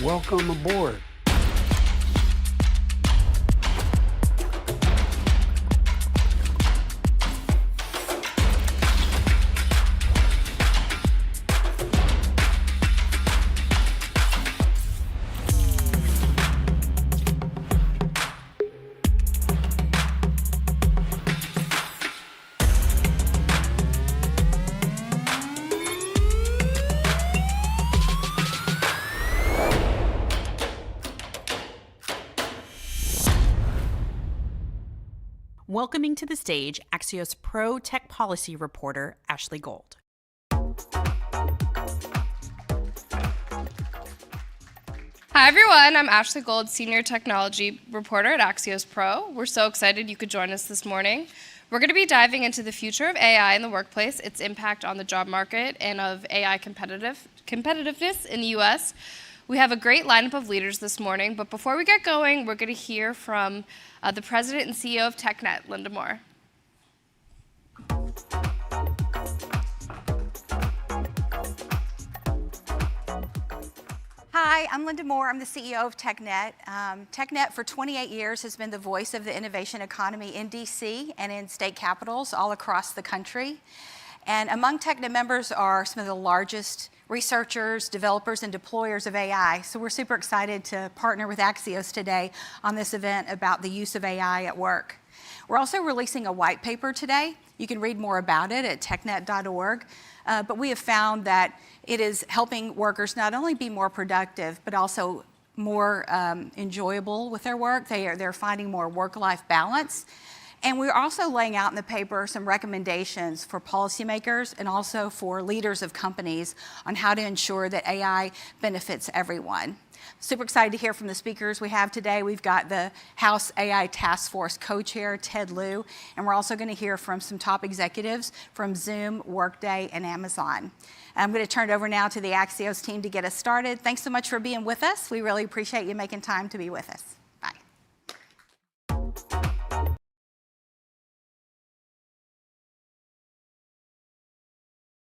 Welcome aboard. Welcoming to the stage Axios Pro Tech Policy Reporter, Ashley Gold. Hi everyone, I'm Ashley Gold, Senior Technology Reporter at Axios Pro. We're so excited you could join us this morning. We're going to be diving into the future of AI in the workplace, its impact on the job market, and of AI competitiveness in the US. We have a great lineup of leaders this morning, but before we get going, we're going to hear from the President and CEO of TechNet, Linda Moore. Hi, I'm Linda Moore. I'm the CEO of TechNet. TechNet for 28 years has been the voice of the innovation economy in DC and in state capitals all across the country. And among TechNet members are some of the largest researchers, developers, and deployers of AI. So we're super excited to partner with Axios today on this event about the use of AI at work. We're also releasing a white paper today. You can read more about it at technet.org. But we have found that it is helping workers not only be more productive, but also more enjoyable with their work. They're finding more work-life balance. And we're also laying out in the paper some recommendations for policymakers and also for leaders of companies on how to ensure that AI benefits everyone. Super excited to hear from the speakers we have today. We've got the House AI Task Force co-chair, Ted Lieu, and we're also going to hear from some top executives from Zoom, Workday, and Amazon. I'm going to turn it over now to the Axios team to get us started. Thanks so much for being with us. We really appreciate you making time to be with us. Bye.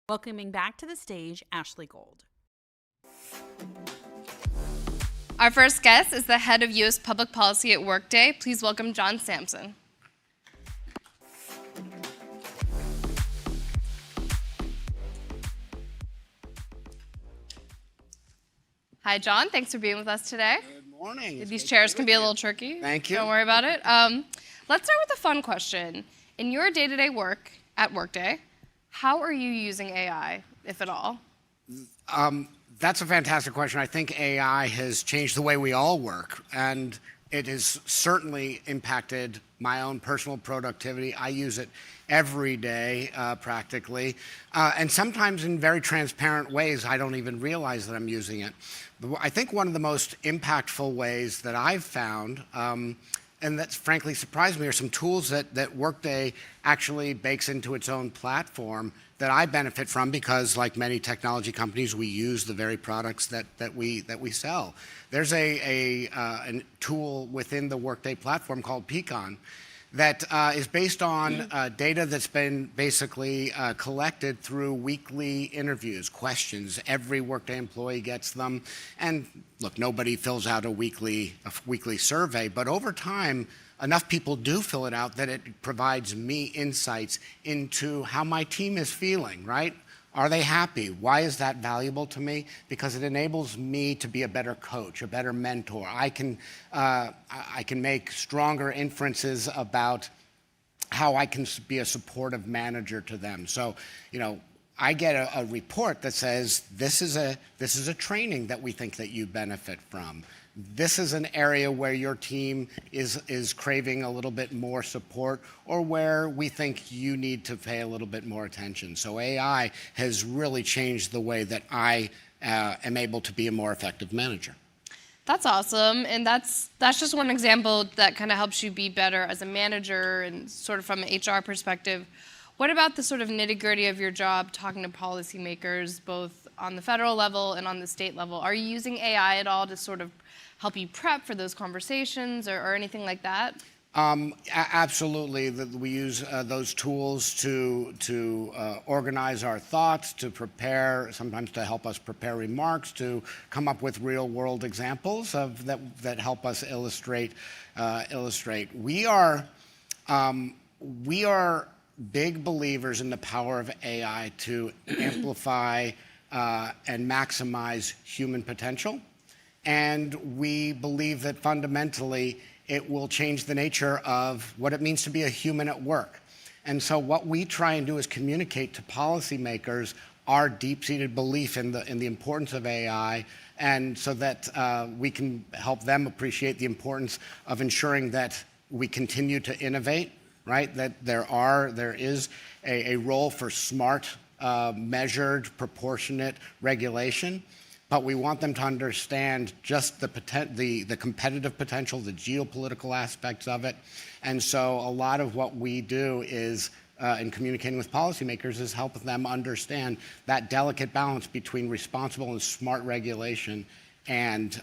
Welcoming back to the stage Ashley Gold. Our first guest is the head of U.S. Public Policy at Workday. Please welcome John Sampson. Hi, John. Thanks for being with us today. Good morning. These chairs can be a little tricky. Thank you. Don't worry about it. Let's start with a fun question. In your day-to-day work at Workday, how are you using AI, if at all? That's a fantastic question. I think AI has changed the way we all work, and it has certainly impacted my own personal productivity. I use it every day, practically, and sometimes in very transparent ways. I don't even realize that I'm using it. But I think one of the most impactful ways that I've found, and that's frankly surprised me, are some tools that Workday actually bakes into its own platform that I benefit from because, like many technology companies, we use the very products that we sell. There's a tool within the Workday platform called Pecan that is based on data that's been basically collected through weekly interviews, questions. Every Workday employee gets them. And look, nobody fills out a weekly survey, but over time, enough people do fill it out that it provides me insights into how my team is feeling, right? Are they happy? Why is that valuable to me? Because it enables me to be a better coach, a better mentor. I can make stronger inferences about how I can be a supportive manager to them. So, I get a report that says this is a training that we think that you benefit from. This is an area where your team is craving a little bit more support, or where we think you need to pay a little bit more attention. So AI has really changed the way that I am able to be a more effective manager. That's awesome, and that's just one example that kind of helps you be better as a manager and sort of from an HR perspective. What about the sort of nitty-gritty of your job, talking to policymakers, both on the federal level and on the state level? Are you using AI at all to sort of help you prep for those conversations or anything like that? Absolutely. We use those tools to organize our thoughts, to prepare, sometimes to help us prepare remarks, to come up with real-world examples of that help us illustrate. We are big believers in the power of AI to amplify and maximize human potential, and we believe that fundamentally it will change the nature of what it means to be a human at work. And so what we try and do is communicate to policymakers our deep-seated belief in the importance of AI, and so that we can help them appreciate the importance of ensuring that we continue to innovate, right? That there is a role for smart, measured, proportionate regulation. But we want them to understand just the competitive potential, the geopolitical aspects of it. And so a lot of what we do is, in communicating with policymakers, is help them understand that delicate balance between responsible and smart regulation and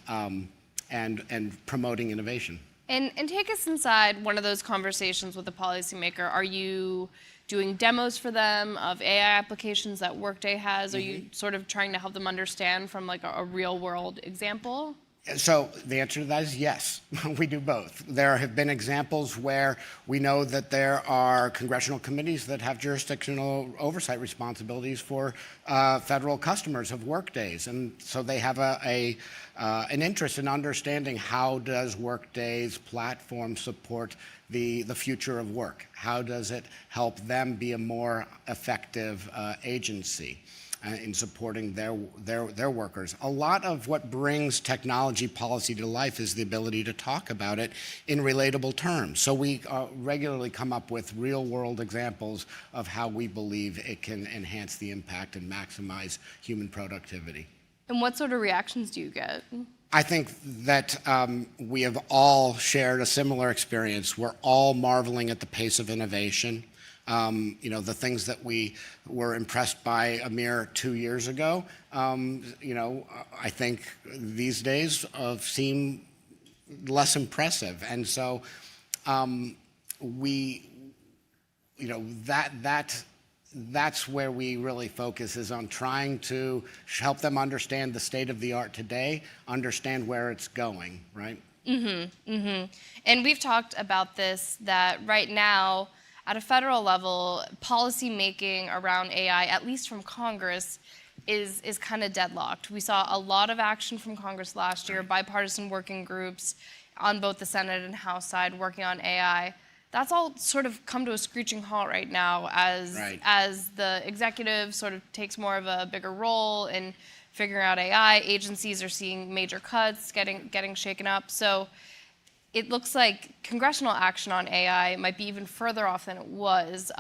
promoting innovation. And take us inside one of those conversations with a policymaker. Are you doing demos for them of AI applications that Workday has? Are you sort of trying to help them understand from like a real world example? So the answer to that is yes, we do both. There have been examples where we know that there are congressional committees that have jurisdictional oversight responsibilities for federal customers of Workdays. And so they have an interest in understanding how does Workday's platform support the future of work? How does it help them be a more effective agency in supporting their workers? A lot of what brings technology policy to life is the ability to talk about it in relatable terms. So we regularly come up with real-world examples of how we believe it can enhance the impact and maximize human productivity. And what sort of reactions do you get? I think that we have all shared a similar experience. We're all marveling at the pace of innovation. The things that we were impressed by a mere 2 years ago, I think these days seem less impressive. And so that's where we really focus, is on trying to help them understand the state of the art today, understand where it's going, right? And we've talked about this, that right now, at a federal level, policy making around AI, at least from Congress, is kind of deadlocked. We saw a lot of action from Congress last year, bipartisan working groups on both the Senate and House side working on AI. That's all sort of come to a screeching halt right now as the executive sort of takes more of a bigger role in figuring out AI. Agencies are seeing major cuts, getting shaken up. So it looks like congressional action on AI might be even further off than it was.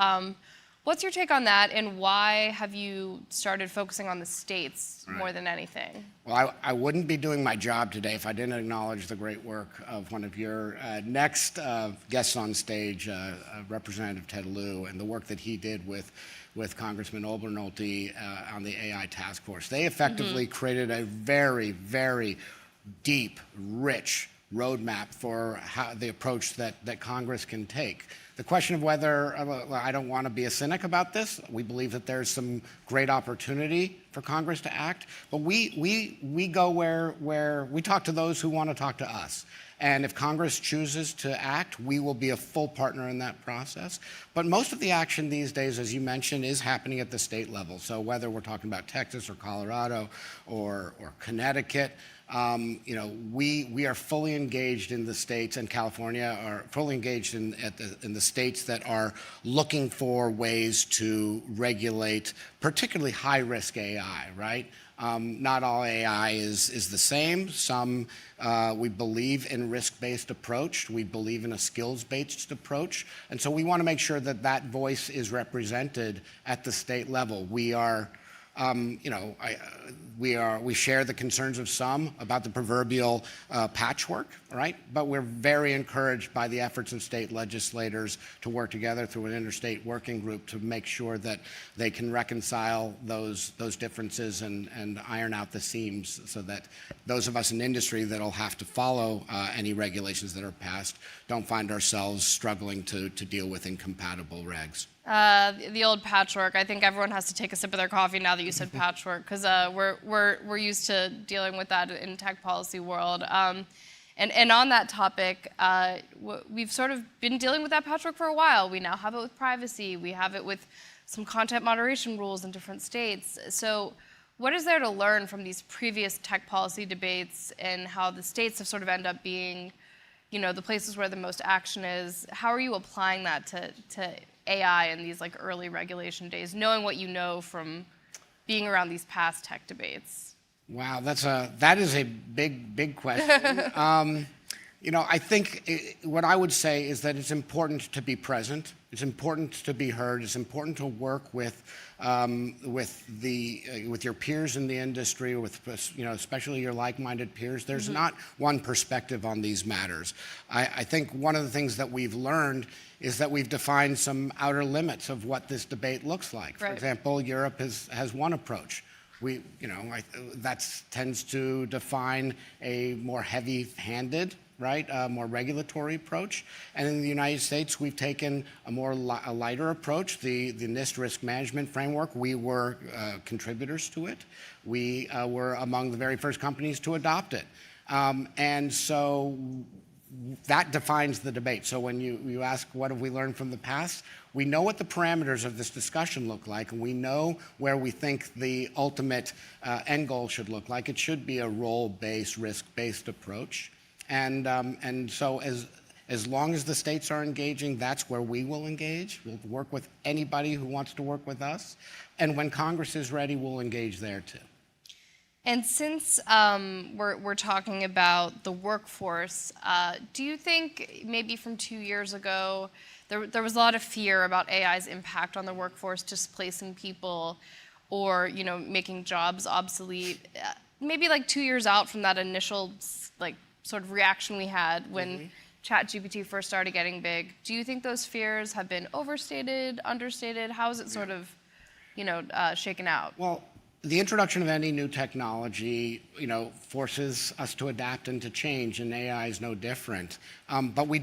What's your take on that, and why have you started focusing on the states more than anything? Well, I wouldn't be doing my job today if I didn't acknowledge the great work of one of your next guests on stage, Representative Ted Lieu, and the work that he did with Congressman Obernolte on the AI task force. They effectively created a very, very deep, rich roadmap for the approach that Congress can take. The question of whether, I don't want to be a cynic about this, we believe that there's some great opportunity for Congress to act, but we go where we talk to those who want to talk to us. And if Congress chooses to act, we will be a full partner in that process. But most of the action these days, as you mentioned, is happening at the state level. So whether we're talking about Texas or Colorado or Connecticut, we are fully engaged in the states, and California are fully engaged in the states that are looking for ways to regulate particularly high-risk AI, right? Not all AI is the same. Some, we believe in risk-based approach. We believe in a skills-based approach. And so we want to make sure that that voice is represented at the state level. We are, We share the concerns of some about the proverbial patchwork, right? But we're very encouraged by the efforts of state legislators to work together through an interstate working group to make sure that they can reconcile those differences and iron out the seams so that those of us in industry that'll have to follow any regulations that are passed don't find ourselves struggling to deal with incompatible regs. The old patchwork. I think everyone has to take a sip of their coffee now that you said patchwork, because we're used to dealing with that in tech policy world. And on that topic, we've sort of been dealing with that patchwork for a while. We now have it with privacy. We have it with some content moderation rules in different states. So what is there to learn from these previous tech policy debates and how the states have sort of end up being, the places where the most action is? How are you applying that to AI in these like early regulation days, knowing what you know from being around these past tech debates? Wow, that is a big question. I think what I would say is that it's important to be present. It's important to be heard. It's important to work with your peers in the industry, especially your like-minded peers. There's not one perspective on these matters. I think one of the things that we've learned is that we've defined some outer limits of what this debate looks like. Right. For example, Europe has one approach. That tends to define a more heavy-handed, right, more regulatory approach. And in the United States, we've taken a lighter approach, the NIST risk management framework. We were contributors to it. We were among the very first companies to adopt it. And so that defines the debate. So when you ask, what have we learned from the past? We know what the parameters of this discussion look like, and we know where we think the ultimate end goal should look like. It should be a role-based, risk-based approach. And so as long as the states are engaging, that's where we will engage. We'll work with anybody who wants to work with us. And when Congress is ready, we'll engage there too. And since we're talking about the workforce, do you think maybe from 2 years ago, there was a lot of fear about AI's impact on the workforce, displacing people or making jobs obsolete? Maybe like 2 years out from that initial sort of reaction we had when ChatGPT first started getting big, do you think those fears have been overstated, understated? How is it sort of shaken out? Well, the introduction of any new technology, forces us to adapt and to change, and AI is no different. But we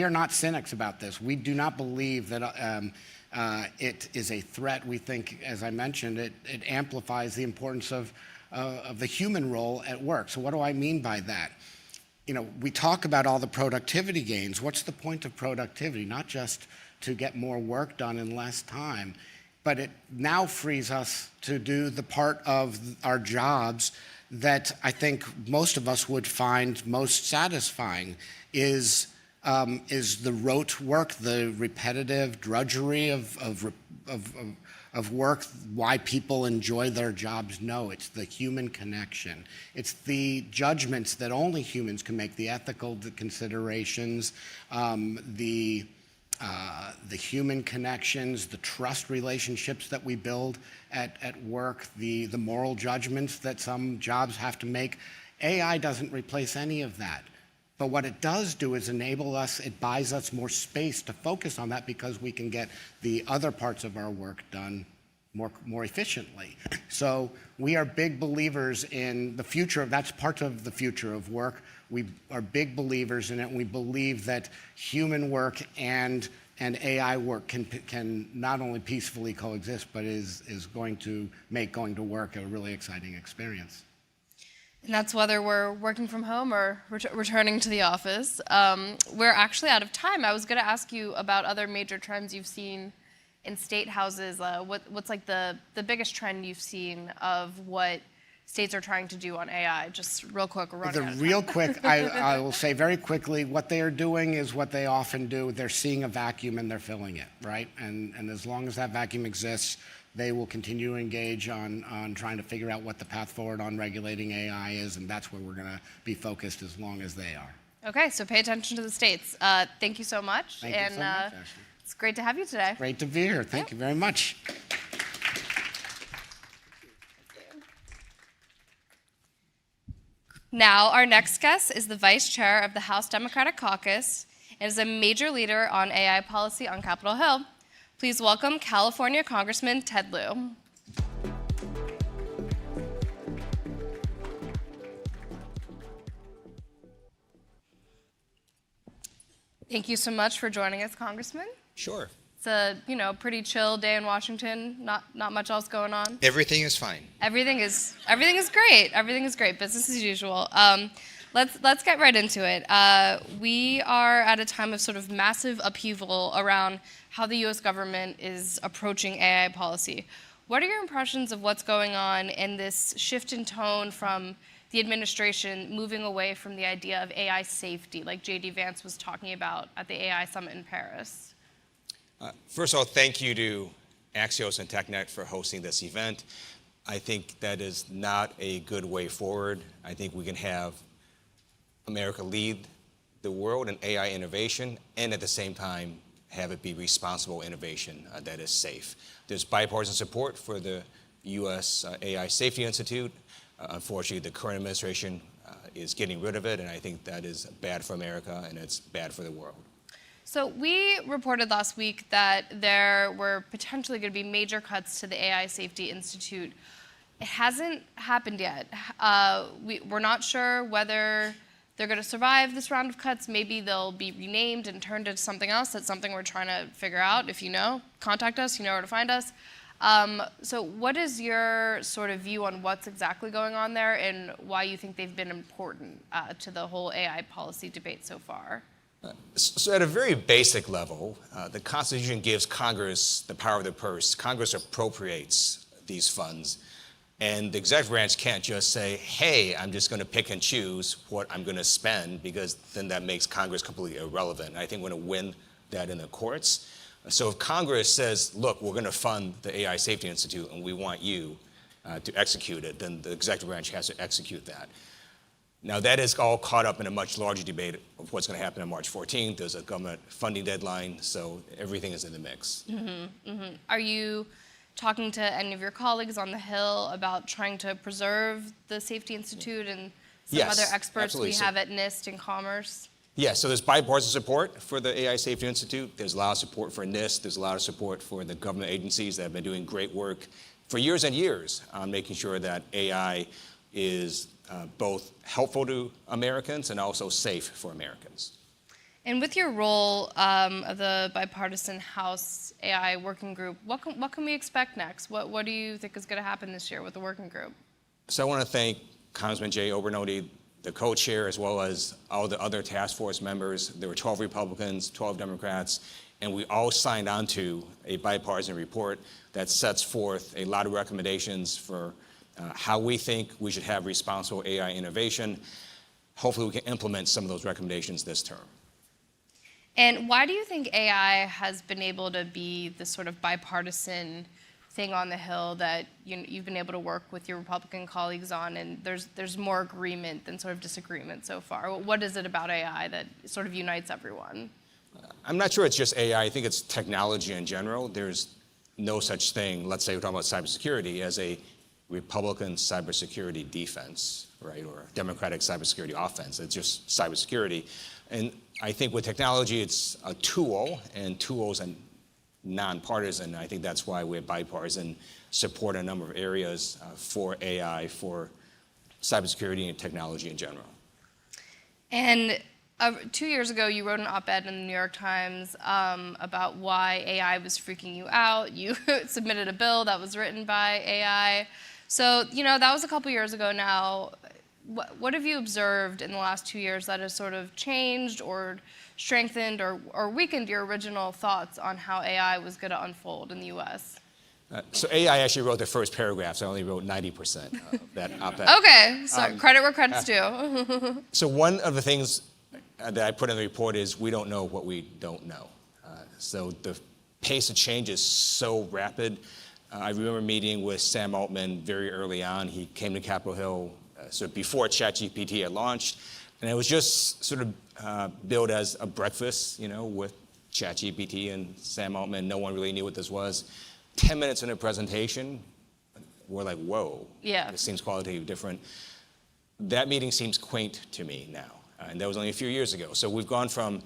are not cynics about this. We do not believe that it is a threat. We think, as I mentioned, it amplifies the importance of the human role at work. So what do I mean by that? We talk about all the productivity gains. What's the point of productivity? Not just to get more work done in less time, but it now frees us to do the part of our jobs that I think most of us would find most satisfying is the rote work, the repetitive drudgery of work, why people enjoy their jobs. No, it's the human connection. It's the judgments that only humans can make, the ethical considerations, the human connections, the trust relationships that we build at work, the moral judgments that some jobs have to make. AI doesn't replace any of that. But what it does do is enable us, it buys us more space to focus on that because we can get the other parts of our work done more efficiently. So we are big believers in the future. That's part of the future of work. We are big believers in it. And we believe that human work and AI work can not only peacefully coexist, but is going to make going to work a really exciting experience. And that's whether we're working from home or returning to the office. We're actually out of time. I was going to ask you about other major trends you've seen in state houses. What's like the biggest trend you've seen of what states are trying to do on AI? Just real quick, we're running out of time. Real quick, I will say very quickly, what they are doing is what they often do. They're seeing a vacuum and they're filling it, right? And as long as that vacuum exists, they will continue to engage on trying to figure out what the path forward on regulating AI is, and that's where we're going to be focused as long as they are. Okay, so pay attention to the states. Thank you so much. Thank you so much, Ashley. It's great to have you today. Great to be here. Thank you very much. Now, our next guest is the Vice Chair of the House Democratic Caucus and is a major leader on AI policy on Capitol Hill. Please welcome California Congressman Ted Lieu. Thank you so much for joining us, Congressman. Sure. It's a pretty chill day in Washington. Not much else going on. Everything is fine. Everything is great. Everything is great. Business as usual. Let's get right into it. We are at a time of sort of massive upheaval around how the U.S. government is approaching AI policy. What are your impressions of what's going on in this shift in tone from the administration moving away from the idea of AI safety, like J.D. Vance was talking about at the AI summit in Paris? First of all, thank you to Axios and TechNet for hosting this event. I think that is not a good way forward. I think we can have America lead the world in AI innovation and at the same time have it be responsible innovation that is safe. There's bipartisan support for the U.S. AI Safety Institute. Unfortunately, the current administration is getting rid of it, and I think that is bad for America and it's bad for the world. So we reported last week that there were potentially going to be major cuts to the AI Safety Institute. It hasn't happened yet. We're not sure whether they're going to survive this round of cuts. Maybe they'll be renamed and turned into something else. That's something we're trying to figure out. If you know, contact us. You know where to find us. So what is your sort of view on what's exactly going on there and why you think they've been important to the whole AI policy debate so far? So at a very basic level, the Constitution gives Congress the power of the purse. Congress appropriates these funds. And the executive branch can't just say, hey, I'm just going to pick and choose what I'm going to spend, because then that makes Congress completely irrelevant. I think we're going to win that in the courts. So if Congress says, look, we're going to fund the AI Safety Institute and we want you to execute it, then the executive branch has to execute that. Now, that is all caught up in a much larger debate of what's going to happen on March 14th. There's a government funding deadline, so everything is in the mix. Are you talking to any of your colleagues on the Hill about trying to preserve the Safety Institute and some Yes, other experts absolutely. we have at NIST and Commerce? Yeah, so there's bipartisan support for the AI Safety Institute. There's a lot of support for NIST. There's a lot of support for the government agencies that have been doing great work for years and years on making sure that AI is both helpful to Americans and also safe for Americans. And with your role of the bipartisan House AI working group, what can we expect next? What do you think is going to happen this year with the working group? So I want to thank Congressman Jay Obernolte, the co-chair, as well as all the other task force members. There were 12 Republicans, 12 Democrats, and we all signed on to a bipartisan report that sets forth a lot of recommendations for how we think we should have responsible AI innovation. Hopefully we can implement some of those recommendations this term. And why do you think AI has been able to be the sort of bipartisan thing on the Hill that you've been able to work with your Republican colleagues on, and there's more agreement than sort of disagreement so far? What is it about AI that sort of unites everyone? I'm not sure it's just AI. I think it's technology in general. There's no such thing, let's say we're talking about cybersecurity, as a Republican cybersecurity defense, right, or Democratic cybersecurity offense. It's just cybersecurity. And I think with technology, it's a tool, and tools are nonpartisan. I think that's why we have bipartisan support in a number of areas for AI, for cybersecurity and technology in general. And 2 years ago, you wrote an op-ed in the New York Times about why AI was freaking you out. You submitted a bill that was written by AI. So, that was a couple years ago now. What have you observed in the last 2 years that has sort of changed or strengthened or weakened your original thoughts on how AI was going to unfold in the U.S.? So AI actually wrote the first paragraph, so I only wrote 90% of that op-ed. Okay, so credit where credit's due. So one of the things that I put in the report is we don't know what we don't know. So the pace of change is so rapid. I remember meeting with Sam Altman very early on. He came to Capitol Hill sort of before ChatGPT had launched, and it was just sort of billed as a breakfast, with ChatGPT and Sam Altman. No one really knew what this was. 10 minutes in a presentation, we're like, whoa. Yeah. This seems qualitatively different. that meeting seems quaint to me now. And that was only a few years ago. So we've gone from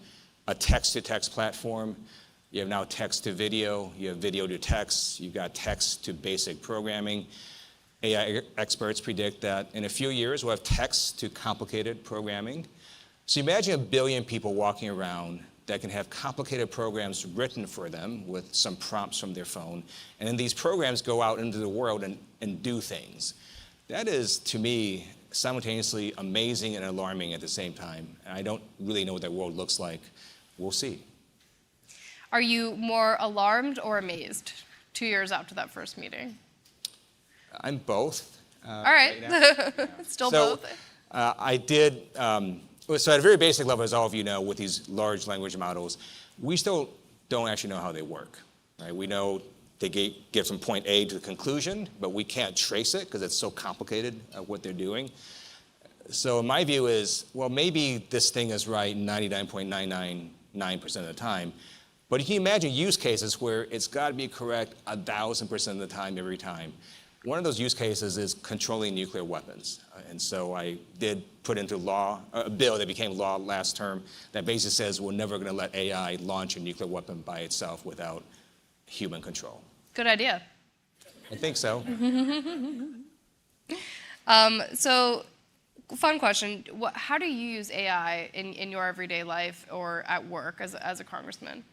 a text-to-text platform. You have now text to video. You have video to text. You've got text to basic programming. AI experts predict that in a few years, we'll have text to complicated programming. So imagine 1 billion people walking around that can have complicated programs written for them with some prompts from their phone. And then these programs go out into the world and do things. That is, to me, simultaneously amazing and alarming at the same time. And I don't really know what that world looks like. We'll see. Are you more alarmed or amazed 2 years after that first meeting? I'm both. All right. Still So, both. I did, so at a very basic level, as all of you know, with these large language models, we still don't actually know how they work. Right? We know they get from point A to the conclusion, but we can't trace it because it's so complicated what they're doing. So my view is, well, maybe this thing is right 99.999% of the time, but you can imagine use cases where it's got to be correct 1,000% of the time, every time. One of those use cases is controlling nuclear weapons. And so I did put into law, a bill that became law last term that basically says we're never going to let AI launch a nuclear weapon by itself without human control. Good idea. I think so. So, fun question. How do you use AI in your everyday life or at work as a congressman?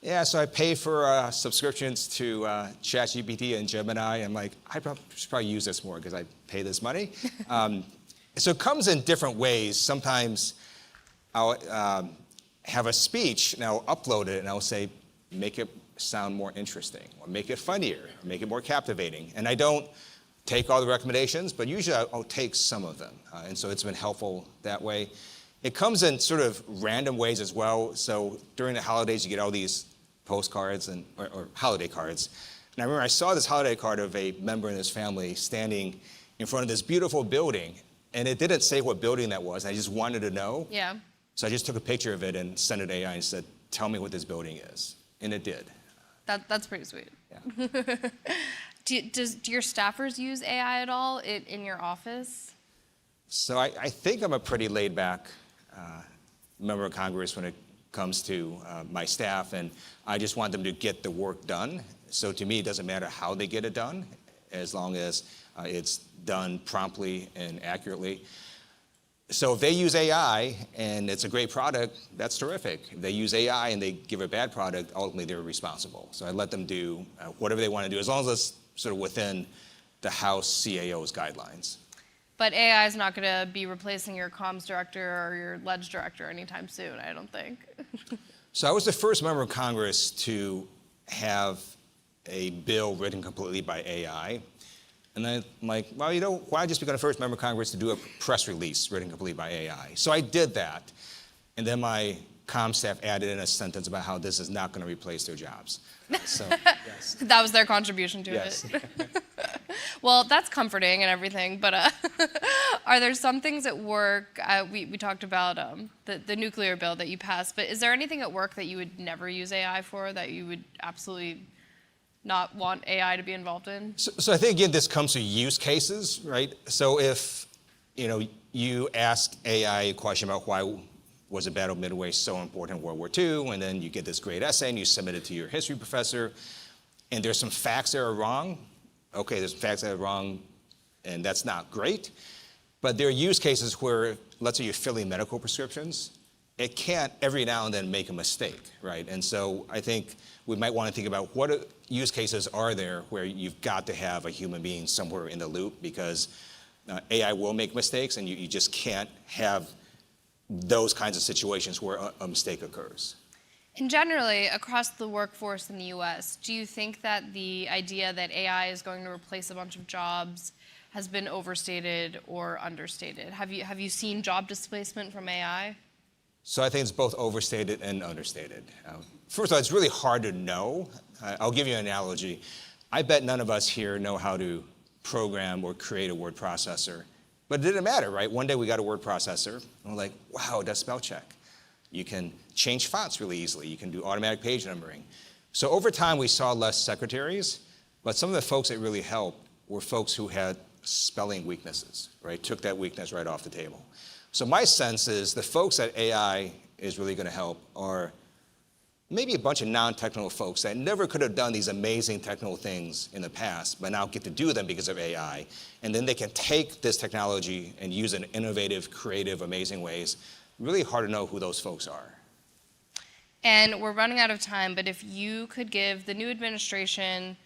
Yeah, so I pay for subscriptions to ChatGPT and Gemini. I'm like, I should probably use this more because I pay this money. So it comes in different ways. Sometimes I'll have a speech and I'll upload it and I'll say, make it sound more interesting, or make it funnier, or make it more captivating. And I don't take all the recommendations, but usually I'll take some of them. And so it's been helpful that way. It comes in sort of random ways as well. So during the holidays, you get all these postcards or holiday cards. And I remember I saw this holiday card of a member in his family standing in front of this beautiful building. And it didn't say what building that was. I just wanted to know. Yeah. So I just took a picture of it and sent it to AI and said, tell me what this building is. And it did. That's pretty sweet. Yeah. Do your staffers use AI at all in your office? So I think I'm a pretty laid back member of Congress when it comes to my staff, and I just want them to get the work done. So to me, it doesn't matter how they get it done, as long as it's done promptly and accurately. So if they use AI and it's a great product, that's terrific. If they use AI and they give a bad product, ultimately they're responsible. So I let them do whatever they want to do, as long as it's sort of within the House CAO's guidelines. But AI is not going to be replacing your comms director or your ledge director anytime soon, I don't think. So I was the first member of Congress to have a bill written completely by AI. And then I'm like, well, you know, why just become the first member of Congress to do a press release written completely by AI? So I did that. And then my comm staff added in a sentence about how this is not going to replace their jobs. So, yes. That was their contribution to Yes. it. Well, that's comforting and everything, but are there some things at work, we talked about the nuclear bill that you passed, but is there anything at work that you would never use AI for, that you would absolutely not want AI to be involved in? So I think, again, this comes to use cases, right? So if, you ask AI a question about why was the Battle of Midway so important in World War II, and then you get this great essay and you submit it to your history professor, and there's some facts that are wrong. Okay, there's facts that are wrong, and that's not great. But there are use cases where, let's say you're filling medical prescriptions, it can't every now and then make a mistake, right? And so I think we might want to think about what use cases are there where you've got to have a human being somewhere in the loop, because AI will make mistakes, and you just can't have those kinds of situations where a mistake occurs. And generally, across the workforce in the US, do you think that the idea that AI is going to replace a bunch of jobs has been overstated or understated? Have you seen job displacement from AI? So I think it's both overstated and understated. First of all, it's really hard to know. I'll give you an analogy. I bet none of us here know how to program or create a word processor. But it didn't matter, right? One day we got a word processor, and we're like, wow, it does spell check. You can change fonts really easily. You can do automatic page numbering. So over time, we saw less secretaries, but some of the folks that really helped were folks who had spelling weaknesses, right? Took that weakness right off the table. So my sense is the folks that AI is really going to help are maybe a bunch of non-technical folks that never could have done these amazing technical things in the past, but now get to do them because of AI. And then they can take this technology and use it in innovative, creative, amazing ways. Really hard to know who those folks are. And we're running out of time, but if you could give the new administration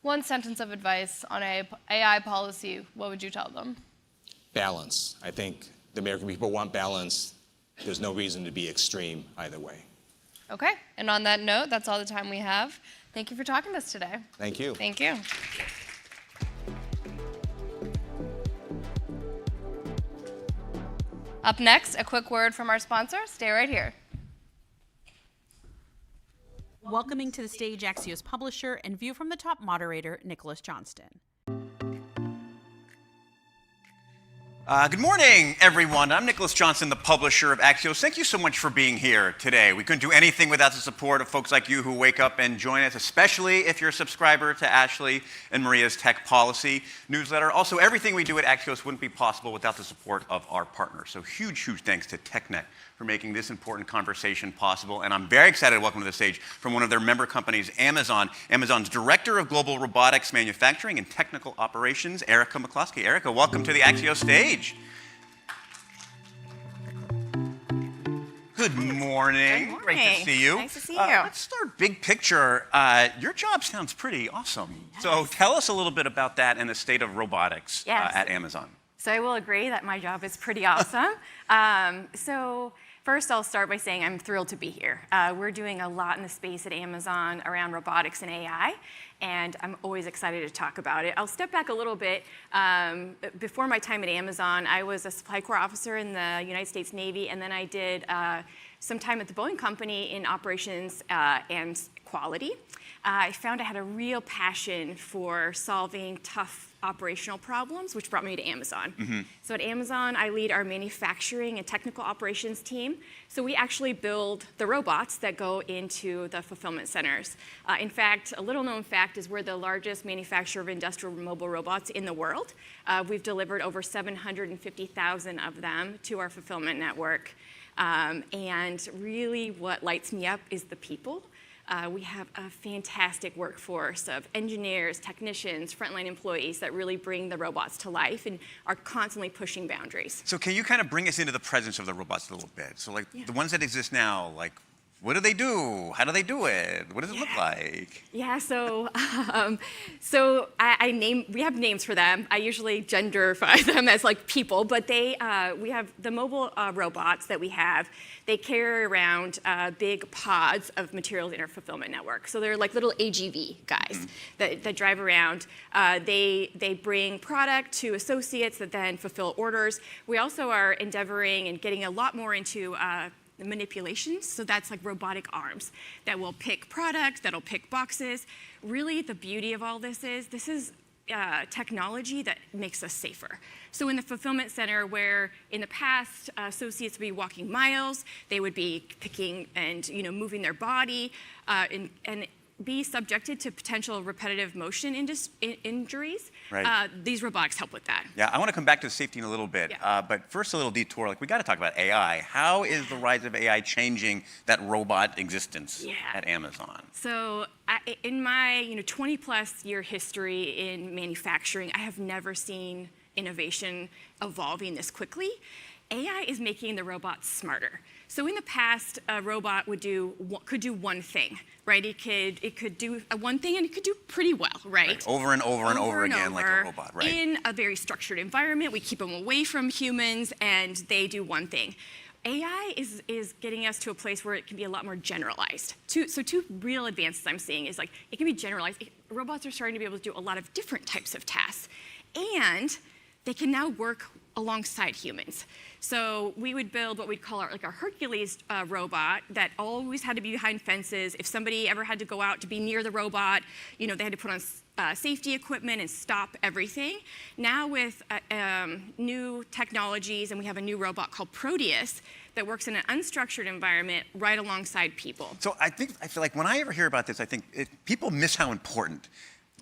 one sentence of advice on AI policy, what would you tell them? Balance. I think the American people want balance. There's no reason to be extreme either way. Okay, and on that note, that's all the time we have. Thank you for talking to us today. Thank you. Thank you. Up next, a quick word from our sponsor. Stay right here. Welcoming to the stage Axios publisher and View from the Top moderator, Nicholas Johnston. Good morning, everyone. I'm Nicholas Johnston, the publisher of Axios. Thank you so much for being here today. We couldn't do anything without the support of folks like you who wake up and join us, especially if you're a subscriber to Ashley and Maria's Tech Policy newsletter. Also, everything we do at Axios wouldn't be possible without the support of our partners. So huge thanks to TechNet for making this important conversation possible. And I'm very excited to welcome to the stage from one of their member companies, Amazon, Amazon's Director of Global Robotics Manufacturing and Technical Operations, Erica McCloskey. Erica, welcome to the Axios stage. Good morning. Good morning. Great to see you. Nice to see you. Let's start big picture. Your job sounds pretty awesome. Yes. So tell us a little bit about that and the state of robotics Yes. at Amazon. So I will agree that my job is pretty awesome. So first, I'll start by saying I'm thrilled to be here. We're doing a lot in the space at Amazon around robotics and AI, and I'm always excited to talk about it. I'll step back a little bit. Before my time at Amazon, I was a supply corps officer in the United States Navy, and then I did some time at the Boeing Company in operations and quality. I found I had a real passion for solving tough operational problems, which brought me to Amazon. Mm-hmm. So at Amazon, I lead our manufacturing and technical operations team. So we actually build the robots that go into the fulfillment centers. In fact, a little known fact is we're the largest manufacturer of industrial mobile robots in the world. We've delivered over 750,000 of them to our fulfillment network. And really what lights me up is the people. We have a fantastic workforce of engineers, technicians, frontline employees that really bring the robots to life and are constantly pushing boundaries. So can you kind of bring us into the presence of the robots a little bit? So like the ones that exist now, like what do they do? How do they do it? What does it look like? Yeah, so we have names for them. I usually genderify them as like people, but we have the mobile robots that we have. They carry around big pods of materials in our fulfillment network. So they're like little AGV guys that drive around. They bring product to associates that then fulfill orders. We also are endeavoring and getting a lot more into the manipulations, so that's like robotic arms that will pick product, that'll pick boxes. Really, the beauty of all this is technology that makes us safer. So in the fulfillment center, where in the past associates would be walking miles, they would be picking and moving their body and be subjected to potential repetitive motion injuries. Right. These robotics help with that. Yeah, I want to come back to safety in a little bit, but first a little detour. Like we got to talk about AI. How is the rise of AI changing that robot existence at Amazon? So in my 20+ year history in manufacturing, I have never seen innovation evolving this quickly. AI is making the robots smarter. So in the past, a robot could do one thing, right? It could do one thing and it could do pretty well, right? Over and over again, like a robot, right? In a very structured environment, we keep them away from humans and they do one thing. AI is getting us to a place where it can be a lot more generalized. Two real advances I'm seeing is like it can be generalized. Robots are starting to be able to do a lot of different types of tasks, and they can now work alongside humans. So we would build what we'd call our Hercules robot that always had to be behind fences. If somebody ever had to go out to be near the robot, they had to put on safety equipment and stop everything. Now with new technologies, and we have a new robot called Proteus that works in an unstructured environment right alongside people. So I feel like when I ever hear about this, I think people miss how important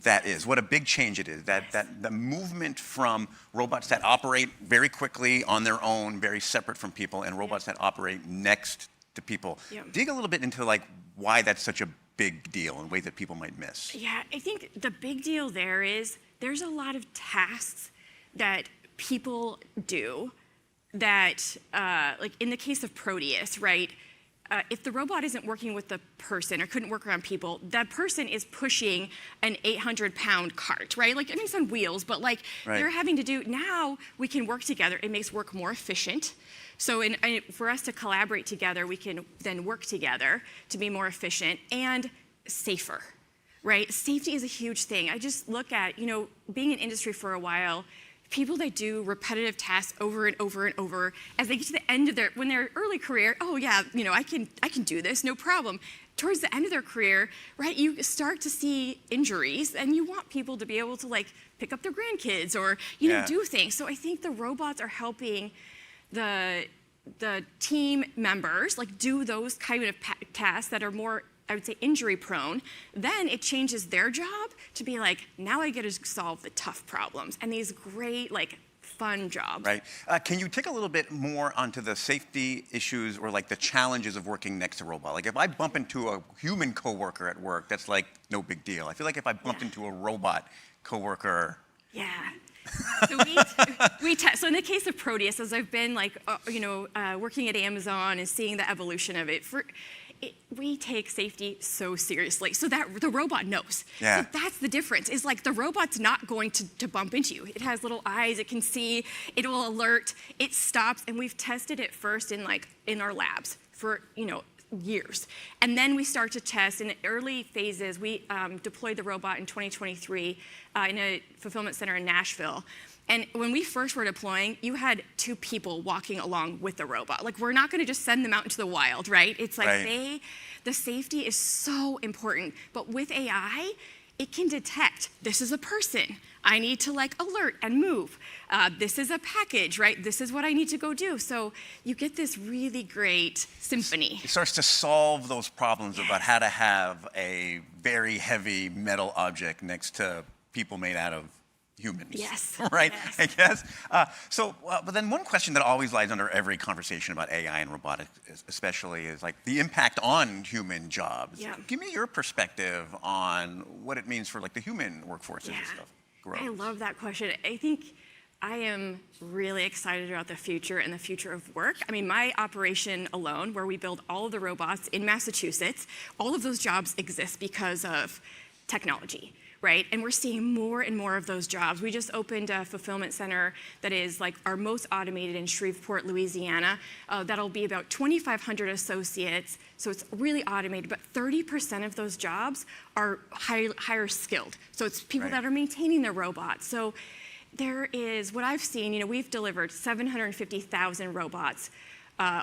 that is, what a big change it is. That the movement from robots that operate very quickly on their own, very separate from people, and robots that operate next to people. Dig a little bit into like why that's such a big deal in ways that people might miss. Yeah, I think the big deal there is there's a lot of tasks that people do that, like in the case of Proteus, right? If the robot isn't working with the person or couldn't work around people, that person is pushing an 800-pound cart, right? Like, I mean, it's on wheels, but like they're having to do, now we can work together. It makes work more efficient. So for us to collaborate together, we can then work together to be more efficient and safer, right? Safety is a huge thing. I just look at, being in industry for a while, people that do repetitive tasks over and over and over, as they get to the end of when their early career, oh yeah, I can do this, no problem. Towards the end of their career, right, you start to see injuries, and you want people to be able to like pick up their grandkids or do things. So I think the robots are helping the team members like do those kind of tasks that are more, I would say, injury prone. Then it changes their job to be like, now I get to solve the tough problems and these great, like, fun jobs. Right. Can you take a little bit more onto the safety issues or like the challenges of working next to a robot? Like if I bump into a human coworker at work, that's like no big deal. I feel like if I bumped into a robot coworker. Yeah. So so in the case of Proteus, as I've been like, working at Amazon and seeing the evolution of it, we take safety so seriously, so that the robot knows. Yeah. So that's the difference, is like the robot's not going to bump into you. It has little eyes, it can see, it will alert, it stops, and we've tested it first in our labs for, years. And then we start to test in the early phases. We deployed the robot in 2023 in a fulfillment center in Nashville. And when we first were deploying, you had 2 people walking along with the robot. Like, we're not going to just send them out into the wild, right? It's like the safety is so important. But with AI, it can detect, this is a person. I need to like alert and move. This is a package, right? This is what I need to go do. So you get this really great symphony. It starts to solve those problems about how to have a very heavy metal object next to people made out of humans. Yes. Right? Yes. I guess. But then one question that always lies under every conversation about AI and robotics, especially, is like the impact on human jobs. Yeah. Give me your perspective on what it means for like the human workforce and stuff. I love that question. I think I am really excited about the future and the future of work. I mean, my operation alone, where we build all of the robots in Massachusetts, all of those jobs exist because of technology, right? And we're seeing more and more of those jobs. We just opened a fulfillment center that is like our most automated in Shreveport, Louisiana. That'll be about 2,500 associates. So it's really automated, but 30% of those jobs are higher skilled. So it's people that are maintaining their robots. So there is, what I've seen, we've delivered 750,000 robots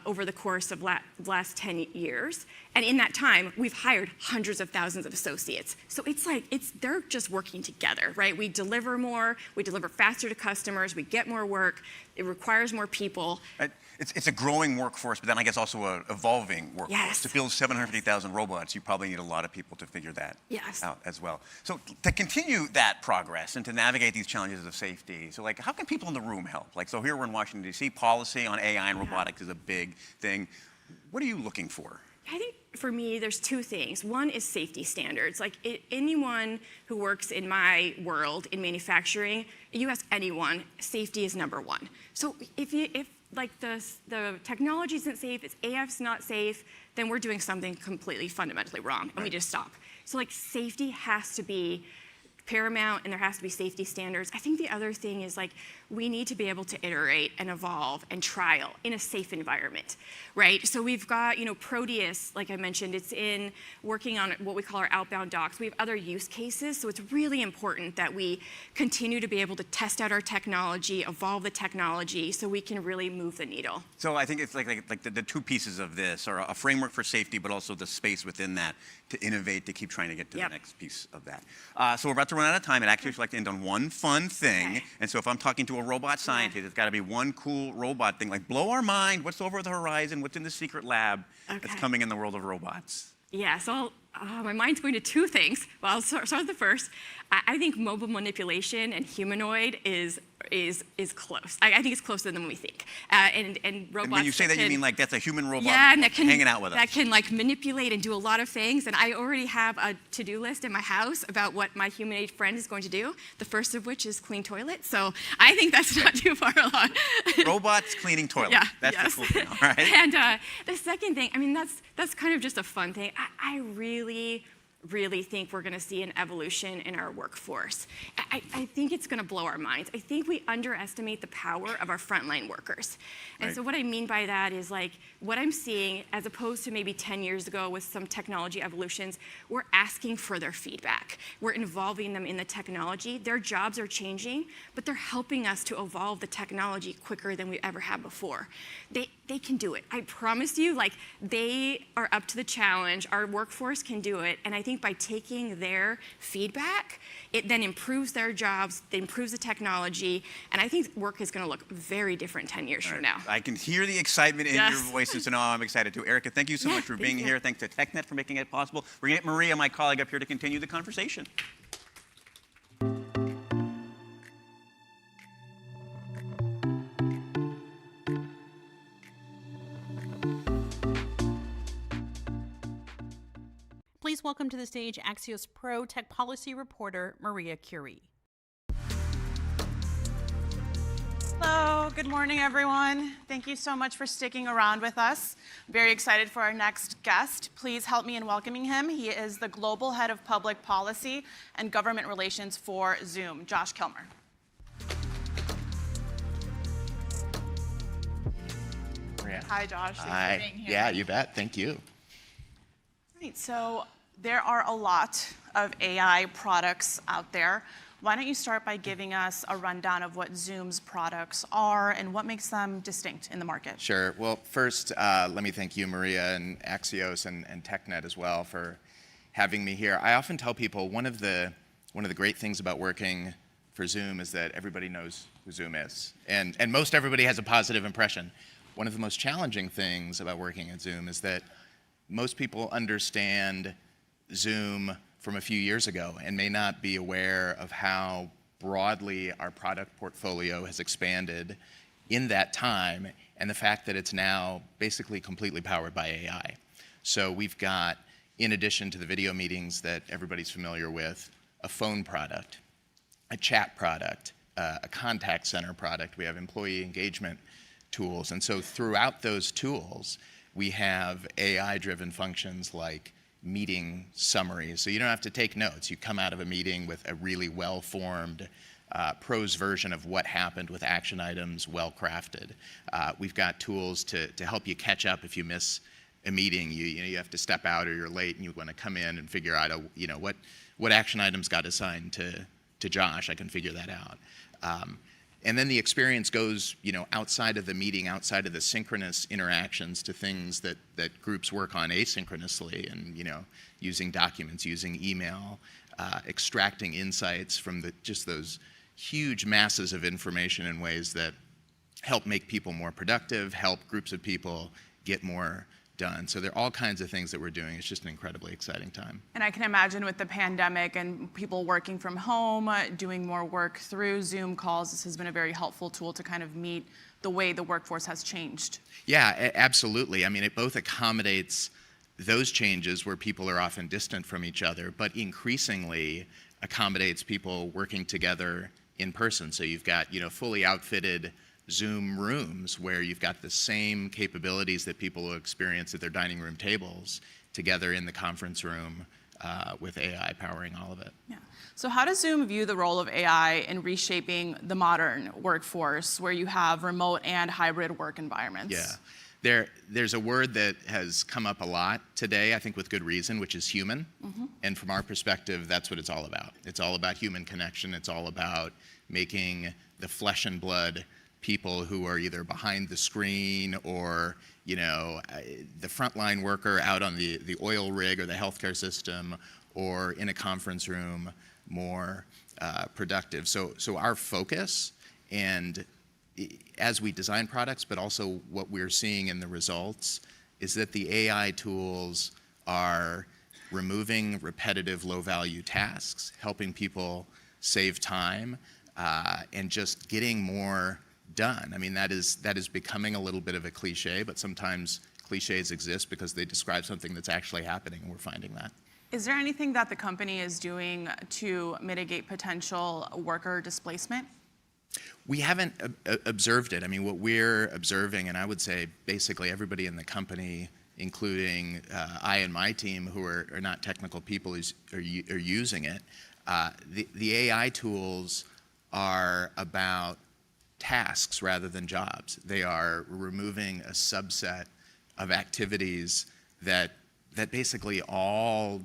over the course of last 10 years. And in that time, we've hired hundreds of thousands of associates. So it's like, they're just working together, right? We deliver more, we deliver faster to customers, we get more work, it requires more people. It's a growing workforce, but then I guess also an evolving workforce. Yes. To build 750,000 robots, you probably need a lot of people to figure that out as well. So to continue that progress and to navigate these challenges of safety, so like how can people in the room help? Like, so here we're in Washington, D.C., policy on AI and robotics is a big thing. What are you looking for? I think for me, there's 2 things. One is safety standards. Like anyone who works in my world in manufacturing, you ask anyone, safety is number 1. So if like the technology isn't safe, if AF's not safe, then we're doing something completely fundamentally wrong, and we just stop. So like safety has to be paramount, and there has to be safety standards. I think the other thing is like we need to be able to iterate and evolve and trial in a safe environment, right? So we've got, Proteus, like I mentioned, it's in working on what we call our outbound docks. We have other use cases, so it's really important that we continue to be able to test out our technology, evolve the technology, so we can really move the needle. So I think it's like the 2 pieces of this are a framework for safety, but also the space within that to innovate, to keep trying to get to the next piece of that. So we're about to run out of time, and actually I'd like to end on one fun thing. Okay. And so if I'm talking to a robot scientist, it's got to be one cool robot thing, like blow our mind, what's over the horizon, what's in the secret lab that's coming in the world of robots. Yeah, so my mind's going to two things. Well, I'll start with the first. I think mobile manipulation and humanoid is close. I think it's closer than we think. And robots. And when you say that, you mean like that's a human robot and that can, hanging out with us? That can like manipulate and do a lot of things. And I already have a to-do list in my house about what my humanoid friend is going to do. The first of which is clean toilets. So I think that's not too far along. Robots cleaning toilets. Yeah, That's yes. the cool thing, all right? And the second thing, I mean, that's kind of just a fun thing. I really think we're going to see an evolution in our workforce. I think it's going to blow our minds. I think we underestimate the power of our frontline workers. And so what I mean by that is like what I'm seeing, as opposed to maybe 10 years ago with some technology evolutions, we're asking for their feedback. We're involving them in the technology. Their jobs are changing, but they're helping us to evolve the technology quicker than we ever have before. They can do it. I promise you, like they are up to the challenge. Our workforce can do it. And I think by taking their feedback, it then improves their jobs, it improves the technology, and I think work is going to look very different 10 years from now. I can hear the excitement in your voices, and I'm excited too. Erica, thank you so much for being here. Thanks to TechNet for making it possible. We're going to get Maria, my colleague, up here to continue the conversation. Please welcome to the stage Axios Pro Tech Policy Reporter Maria Curie. Hello, good morning, everyone. Thank you so much for sticking around with us. Very excited for our next guest. Please help me in welcoming him. He is the Global Head of Public Policy and Government Relations for Zoom, Josh Kilmer. Maria. Hi, Josh. Thanks Hi. for being here. Yeah, you bet. Thank you. Right, so there are a lot of AI products out there. Why don't you start by giving us a rundown of what Zoom's products are and what makes them distinct in the market? Sure. Well, first, let me thank you, Maria, and Axios and TechNet as well for having me here. I often tell people one of the great things about working for Zoom is that everybody knows who Zoom is, and most everybody has a positive impression. One of the most challenging things about working at Zoom is that most people understand Zoom from a few years ago and may not be aware of how broadly our product portfolio has expanded in that time, and the fact that it's now basically completely powered by AI. So we've got, in addition to the video meetings that everybody's familiar with, a phone product, a chat product, a contact center product. We have employee engagement tools. And so throughout those tools, we have AI-driven functions like meeting summaries. So you don't have to take notes. You come out of a meeting with a really well-formed prose version of what happened with action items, well-crafted. We've got tools to help you catch up if you miss a meeting. You have to step out or you're late and you want to come in and figure out what action items got assigned to Josh. I can figure that out. And then the experience goes, outside of the meeting, outside of the synchronous interactions to things that groups work on asynchronously, and using documents, using email, extracting insights from just those huge masses of information in ways that help make people more productive, help groups of people get more done. So there are all kinds of things that we're doing. It's just an incredibly exciting time. And I can imagine with the pandemic and people working from home, doing more work through Zoom calls, this has been a very helpful tool to kind of meet the way the workforce has changed. Yeah, absolutely. I mean, it both accommodates those changes where people are often distant from each other, but increasingly accommodates people working together in person. So you've got, fully outfitted Zoom rooms where you've got the same capabilities that people will experience at their dining room tables together in the conference room with AI powering all of it. Yeah. So how does Zoom view the role of AI in reshaping the modern workforce where you have remote and hybrid work environments? Yeah. There's a word that has come up a lot today, I think with good reason, which is human. Mm-hmm. And from our perspective, that's what it's all about. It's all about human connection. It's all about making the flesh and blood people who are either behind the screen or, the frontline worker out on the oil rig or the healthcare system or in a conference room more productive. So our focus, and as we design products, but also what we're seeing in the results, is that the AI tools are removing repetitive, low-value tasks, helping people save time, and just getting more done. I mean, that is becoming a little bit of a cliche, but sometimes cliches exist because they describe something that's actually happening, and we're finding that. Is there anything that the company is doing to mitigate potential worker displacement? We haven't observed it. I mean, what we're observing, and I would say basically everybody in the company, including I and my team who are not technical people, are using it. The AI tools are about tasks rather than jobs. They are removing a subset of activities that basically all,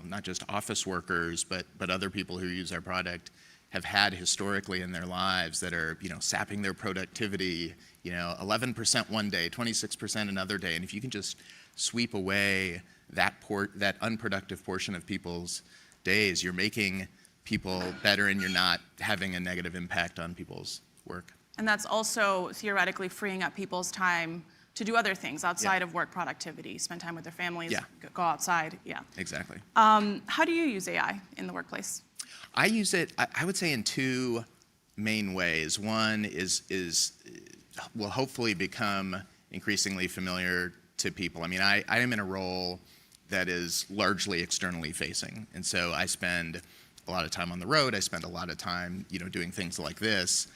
not just office workers, but other people who use our product have had historically in their lives that are, sapping their productivity, 11% one day, 26% another day. And if you can just sweep away that unproductive portion of people's days, you're making people better and you're not having a negative impact on people's work. And that's also theoretically freeing up people's time to do other things outside of work productivity, spend time with their families, go outside. Yeah. Exactly. How do you use AI in the workplace? I use it, I would say, in two main ways. One will hopefully become increasingly familiar to people. I mean, I am in a role that is largely externally facing. And so I spend a lot of time on the road. I spend a lot of time, doing things like this.